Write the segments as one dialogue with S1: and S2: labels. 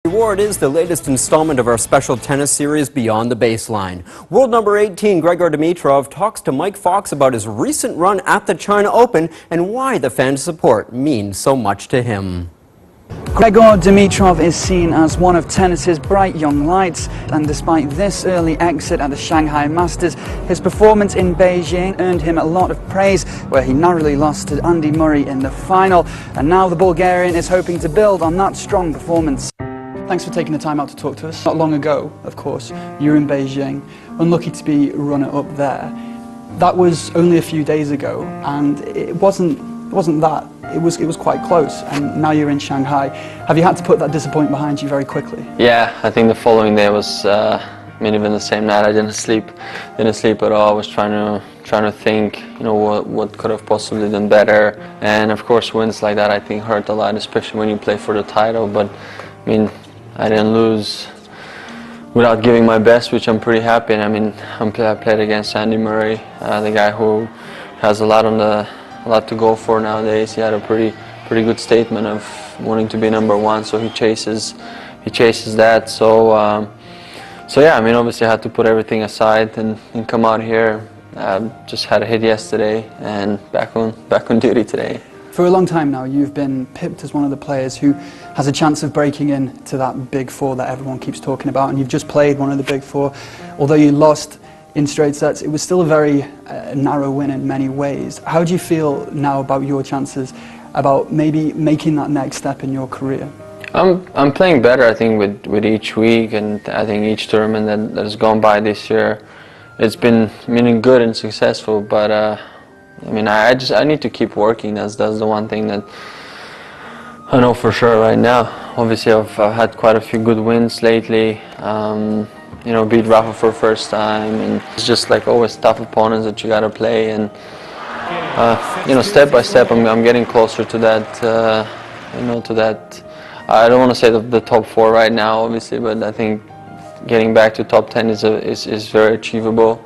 S1: Award is the latest installment of our special tennis series, Beyond the Baseline. World number 18, Grigor Dimitrov, talks to Mike Fox about his recent run at the China Open and why the fan support means so much to him.
S2: Grigor Dimitrov is seen as one of tennis's bright young lights, and despite this early exit at the Shanghai Masters, his performance in Beijing earned him a lot of praise, where he narrowly lost to Andy Murray in the final, and now the Bulgarian is hoping to build on that strong performance. Thanks for taking the time out to talk to us. Not long ago, of course, you were in Beijing, unlucky to be runner-up there. That was only a few days ago, and it wasn't that. It was quite close, and now you're in Shanghai. Have you had to put that disappointment behind you very quickly?
S3: Yeah, I think the following day was, even the same night, I didn't sleep at all. I was trying to think, what could have possibly done better. And of course, wins like that, I think, hurt a lot, especially when you play for the title. But I didn't lose without giving my best, which I'm pretty happy. And I played against Andy Murray, the guy who has a lot to go for nowadays. He had a pretty good statement of wanting to be number one, so he chases that. So yeah, obviously I had to put everything aside and come out here. Just had a hit yesterday and back on duty today.
S2: For a long time now, you've been pipped as one of the players who has a chance of breaking into that big four that everyone keeps talking about, and you've just played one of the big four. Although you lost in straight sets, it was still a very narrow win in many ways. How do you feel now about your chances, about maybe making that next step in your career?
S3: I'm playing better, I think, with each week, and I think each tournament that has gone by this year, it's been good and successful. But I need to keep working. That's the one thing that I know for sure right now. Obviously, I've had quite a few good wins lately. Beat Rafa for the first time, and it's just like always tough opponents that you gotta play. And step by step, I'm getting closer to that. To that. I don't want to say the top four right now, obviously, but I think getting back to top 10 is very achievable.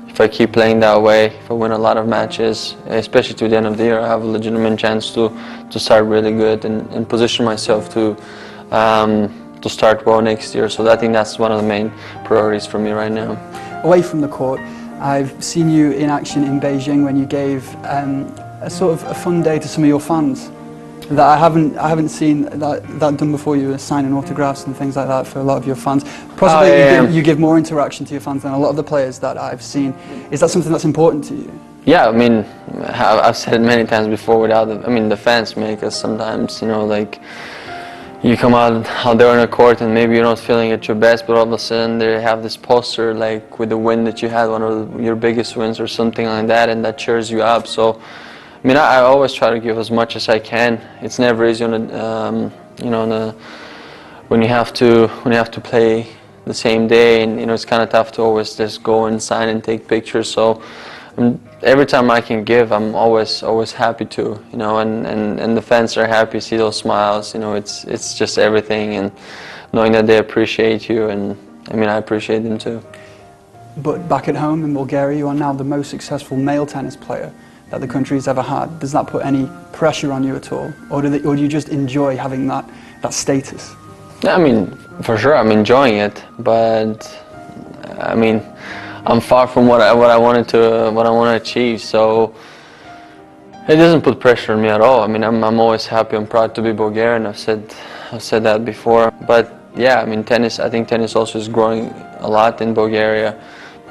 S3: If I keep playing that way, if I win a lot of matches, especially to the end of the year, I have a legitimate chance to start really good and position myself to start well next year. So I think that's one of the main priorities for me right now.
S2: Away from the court, I've seen you in action in Beijing when you gave a sort of a fun day to some of your fans that I haven't seen that done before. You were signing autographs and things like that for a lot of your fans. Possibly you give more interaction to your fans than a lot of the players that I've seen. Is that something that's important to you?
S3: Yeah, I've said it many times before. Without the fans make us sometimes, like you come out there on a court and maybe you're not feeling at your best, but all of a sudden they have this poster like with the win that you had, one of your biggest wins or something like that, and that cheers you up. So I always try to give as much as I can. It's never easy when you have to play the same day, and it's kind of tough to always just go and sign and take pictures. So every time I can give, I'm always happy to, and the fans are happy, see those smiles. It's just everything, and knowing that they appreciate you, and I appreciate them too.
S2: But back at home in Bulgaria, you are now the most successful male tennis player that the country's ever had. Does that put any pressure on you at all, or do you just enjoy having that status?
S3: Yeah, for sure, I'm enjoying it, but I'm far from what I want to achieve. So it doesn't put pressure on me at all. I'm always happy. I'm proud to be Bulgarian. I've said that before. But yeah, tennis. I think tennis also is growing a lot in Bulgaria.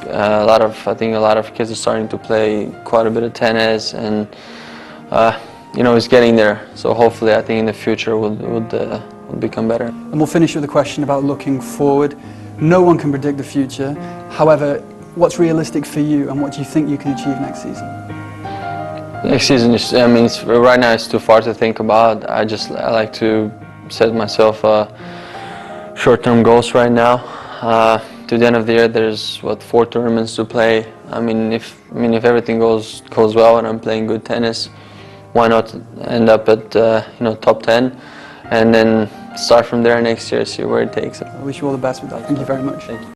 S3: I think a lot of kids are starting to play quite a bit of tennis, and it's getting there. So hopefully, I think in the future would become better.
S2: And we'll finish with a question about looking forward. No one can predict the future. However, what's realistic for you, and what do you think you can achieve next season?
S3: Next season is, right now it's too far to think about. I like to set myself short-term goals right now. To the end of the year, there's 4 tournaments to play. If everything goes well and I'm playing good tennis, why not end up at top 10, and then start from there next year, see where it takes.
S2: I wish you all the best with that. Thank you very much.
S3: Thank you.